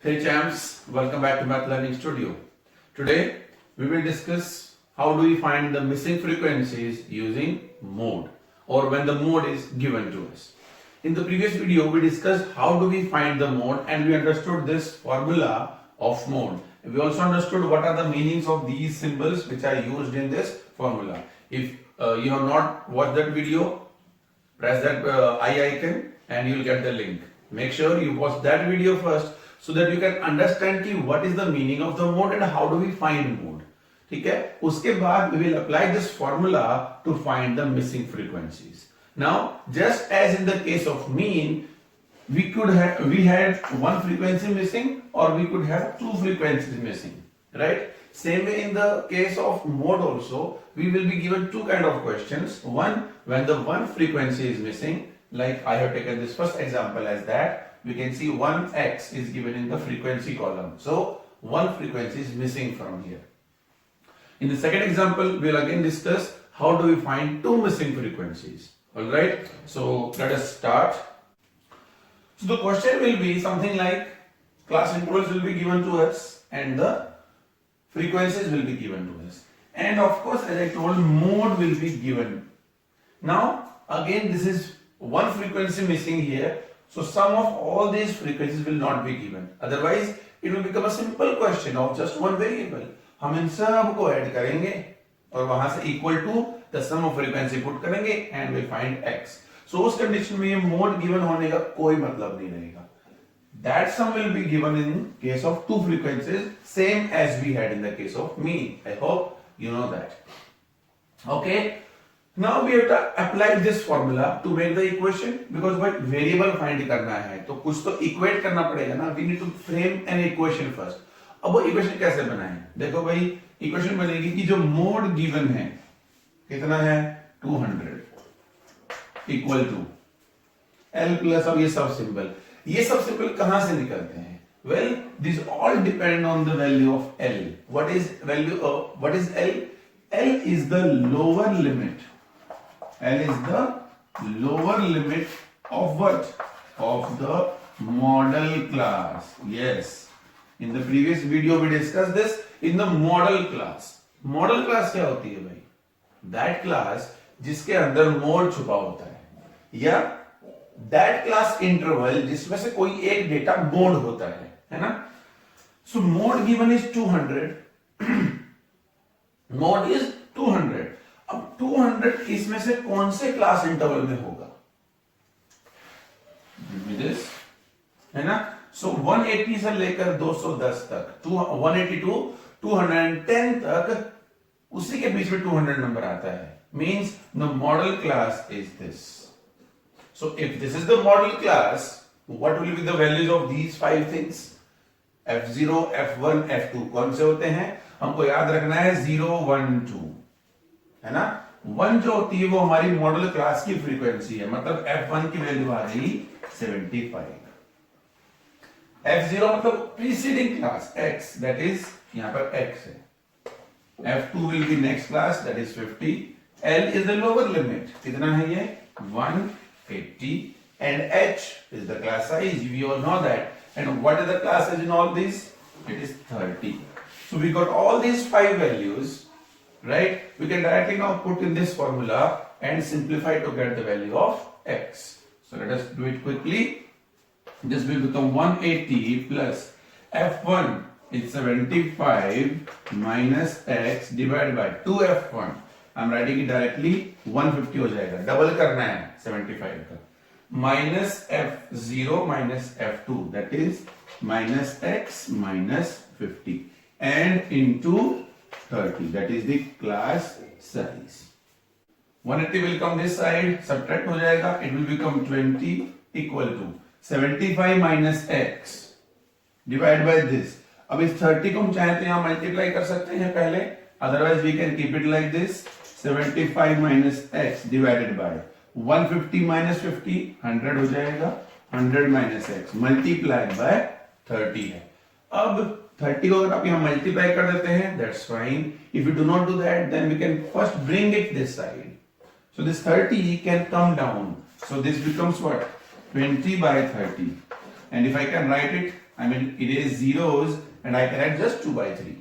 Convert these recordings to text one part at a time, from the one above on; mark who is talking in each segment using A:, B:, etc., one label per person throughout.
A: Hey champs, welcome back to Math Learning Studio. Today we will discuss how do we find the missing frequencies using mode or when the mode is given to us. In the previous video we discussed how do we find the mode and we understood this formula of mode. We also understood what are the meanings of these symbols which are used in this formula. If you have not watched that video, press that I icon and you will get the link. Make sure you watch that video first so that you can understand कि what is the meaning of the mode and how do we find mode. ठीक है? उसके बाद we will apply this formula to find the missing frequencies. Now, just as in the case of mean, we had one frequency missing or we could have two frequencies missing, right? Same way in the case of mode also, we will be given two kind of questions. One, when the one frequency is missing, like I have taken this first example as that, we can see 1x is given in the frequency column. So, one frequency is missing from here. In the second example, we will again discuss how do we find two missing frequencies. Alright, so let us start. So the question will be something like class intervals will be given to us and the frequencies will be given to us. And of course, as I told, mode will be given. Now, again, this is one frequency missing here. So sum of all these frequencies will not be given. Otherwise, it will become a simple question of just one variable. हम इन सब को add करेंगे और वहां से equal to the sum of frequency put करेंगे and we find x. So उस condition में ये mode given होने का कोई मतलब नहीं रहेगा. That sum will be given in case of two frequencies, same as we had in the case of mean. I hope you know that. Okay. Now we have to apply this formula to make the equation because भाई variable find करना है तो कुछ तो equate करना पड़ेगा ना. We need to frame an equation first. अब वो equation कैसे बनाएं? देखो भाई equation बनेगी कि जो mode given है कितना है 200 equal to L plus अब ये सब सिंबल कहां से निकलते हैं? Well, these all depend on the value of L. What is L? L is the lower limit. L is the lower limit of what? Of the model class. Yes. In the previous video we discussed this in the model class. Model class क्या होती है भाई? That class जिसके अंदर mode छुपा होता है या that class interval जिसमें से कोई एक डेटा मोड होता है ना? So mode given is 200. Mode is 200. अब 200 इसमें से कौन से क्लास इंटरवल में होगा? This है ना? So 180 से लेकर 210 तक 182 210 तक उसी के बीच में 200 नंबर आता है. Means the model class is this. So if this is the model class, what will be the values of these five things? F0, F1, F2 कौन से होते हैं? हमको याद रखना है 0, 1, 2 है ना. 1 जो होती है वो हमारी मॉडल क्लास की फ्रीक्वेंसी है, मतलब F1 की वैल्यू आ रही 75. F0 मतलब preceding class X, that is यहाँ पर X है. F2 will be next class, that is 50. L is the lower limit. कितना है ये? 180. And H is the class size. We all know that. And what is the classes in all these? It is 30. So we got all these five values, right? We can directly now put in this formula and simplify to get the value of X. So let us do it quickly. This will become 180 plus F1 is 75 minus X divided by 2F1. I'm writing it directly 150 हो जाएगा. Double करना है 75 का. Minus F0 minus F2, that is minus X minus 50 and into 30, that is the class size. 180 will come this side, subtract हो जाएगा, it will become 20 equal to 75 minus X divided by this. अब इस 30 को हम चाहे तो यहाँ multiply कर सकते हैं पहले, otherwise we can keep it like this. 75 minus X divided by 150 minus 50 100 हो जाएगा. 100 minus X multiplied by 30 है. अब 30 को अगर आप यहाँ मल्टीप्लाई कर देते हैं, that's fine. If you do not do that, then we can first bring it this side. So this 30 can come down. So this becomes what? 20 by 30. And if I can write it I mean erase zeros and I can add just 2 by 3.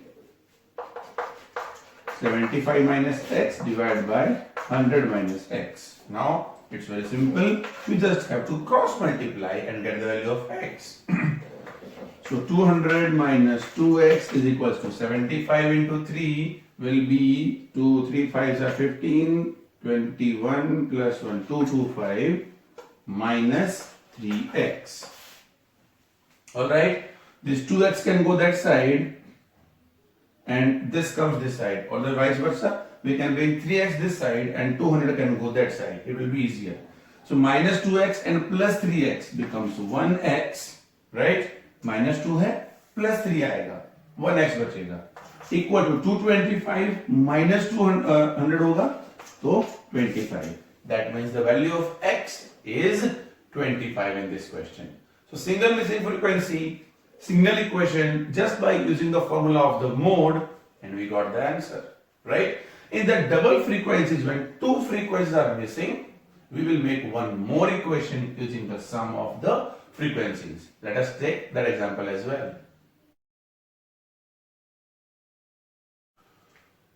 A: 75 minus x divided by 100 minus x. Now it's very simple. We just have to cross multiply and get the value of x. So 200 minus 2x is equals to 75 into 3 will be 2, 3, 5s are 15, 21 plus 1, 225 minus 3x. Alright, this 2x can go that side and this comes this side, or the vice versa. We can bring 3x this side and 200 can go that side. It will be easier. So minus 2x and plus 3x becomes 1x, right? minus 2 है plus 3 आएगा 1x बचेगा equal to 225 minus 200 होगा तो 25. That means the value of x is 25 in this question. So single missing frequency, single equation just by using the formula of the mode, and we got the answer, right? In the double frequencies, when two frequencies are missing, we will make one more equation using the sum of the frequencies. Let us take that example as well.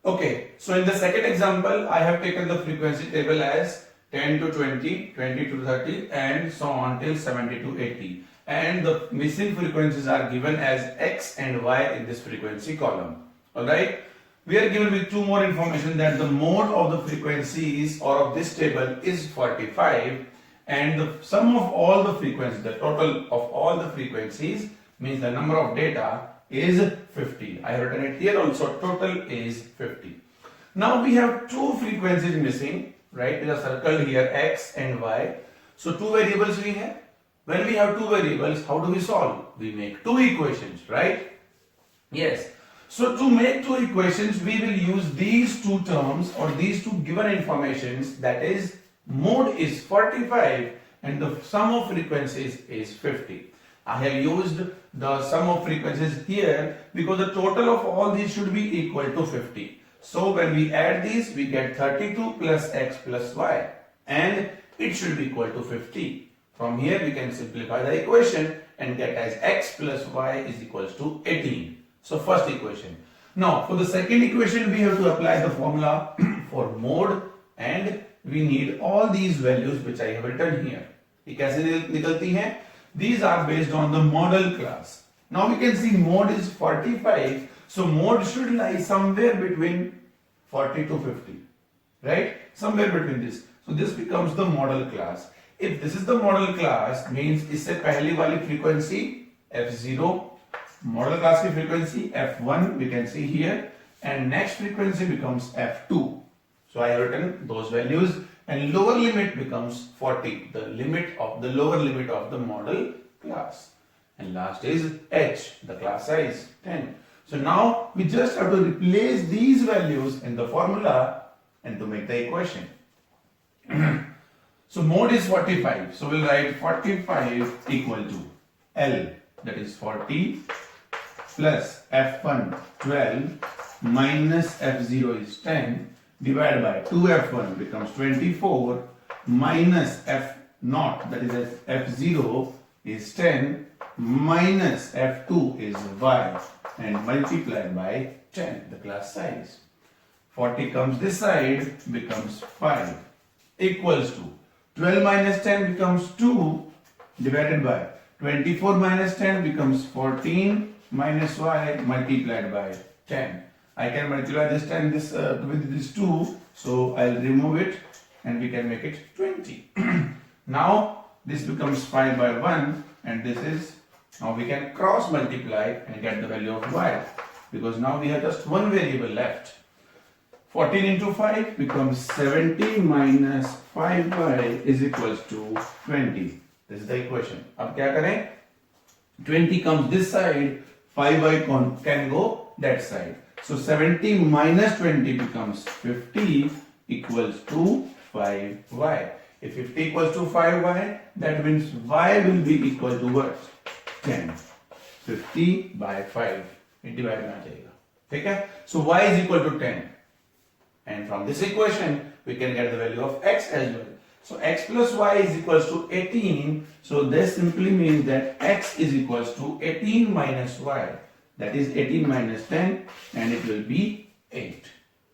A: Okay, so in the second example, I have taken the frequency table as 10 to 20, 20 to 30 and so on till 70 to 80. And the missing frequencies are given as x and y in this frequency column. Alright, we are given with two more information that the mode of the frequencies or of this table is 45 and the sum of all the frequencies, the total of all the frequencies means the number of data is 50. I have written it here also, total is 50. Now we have two frequencies missing, right? They are circled here, x and y. So two variables we have. When we have two variables, how do we solve? We make two equations, right? Yes. So to make two equations, we will use these two terms or these two given informations, that is mode is 45 and the sum of frequencies is 50. I have used the sum of frequencies here because the total of all these should be equal to 50. So when we add these, we get 32 plus x plus y and it should be equal to 50. From here we can simplify the equation and get as x plus y is equals to 18. So first equation. Now for the second equation we have to apply the formula for mode and we need all these values which I have written here. ये कैसे निकलती हैं? These are based on the model class. Now we can see mode is 45. So mode should lie somewhere between 40 to 50. Right? Somewhere between this. So this becomes the model class. If this is the model class, means इससे पहली वाली frequency f0, model class की frequency f1 we can see here, and next frequency becomes f2. So I have written those values and lower limit becomes 40, the lower limit of the model class. And last is h, the class size 10. So now we just have to replace these values in the formula and to make the equation. So mode is 45. So we'll write 45 equal to L, that is 40 plus F1 12 minus F0 is 10 divided by 2F1 becomes 24 minus F0, that is F0 is 10 minus F2 is y and multiplied by 10, the class size. 40 comes this side, becomes 5 equals to 12 minus 10 becomes 2 divided by 24 minus 10 becomes 14 minus y multiplied by 10. I can multiply this 10 with this 2, so I'll remove it and we can make it 20. Now this becomes 5 by 1 and this is, now we can cross multiply and get the value of y because now we have just one variable left. 14 into 5 becomes 70 minus 5y is equals to 20. This is the equation. अब क्या करें? 20 comes this side, 5y can go that side. So 70 minus 20 becomes 50 equals to 5y. If 50 equals to 5y, that means y will be equal to what? 10. 50 by 5. It divided में आ जाएगा. ठीक है? So y is equal to 10. And from this equation, we can get the value of x as well. So x plus y is equals to 18. So this simply means that x is equals to 18 minus y. That is 18 minus 10 and it will be 8.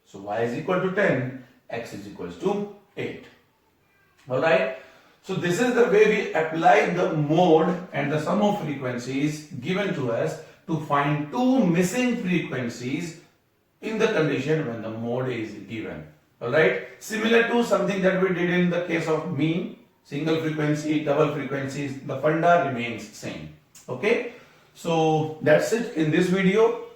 A: So y is equal to 10, x is equals to 8. Alright. So this is the way we apply the mode and the sum of frequencies given to us to find two missing frequencies in the condition when the mode is given. Alright, similar to something that we did in the case of mean, single frequency, double frequencies, the funda remains same. Okay, so that's it. In this video,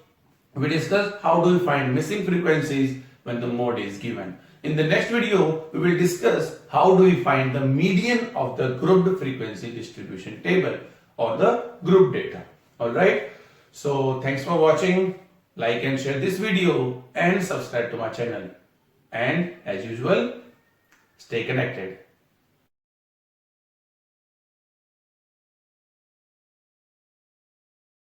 A: we discussed how do we find missing frequencies when the mode is given. In the next video, we will discuss how do we find the median of the grouped frequency distribution table or the group data. Alright, so thanks for watching. Like and share this video and subscribe to my channel. And as usual, stay connected.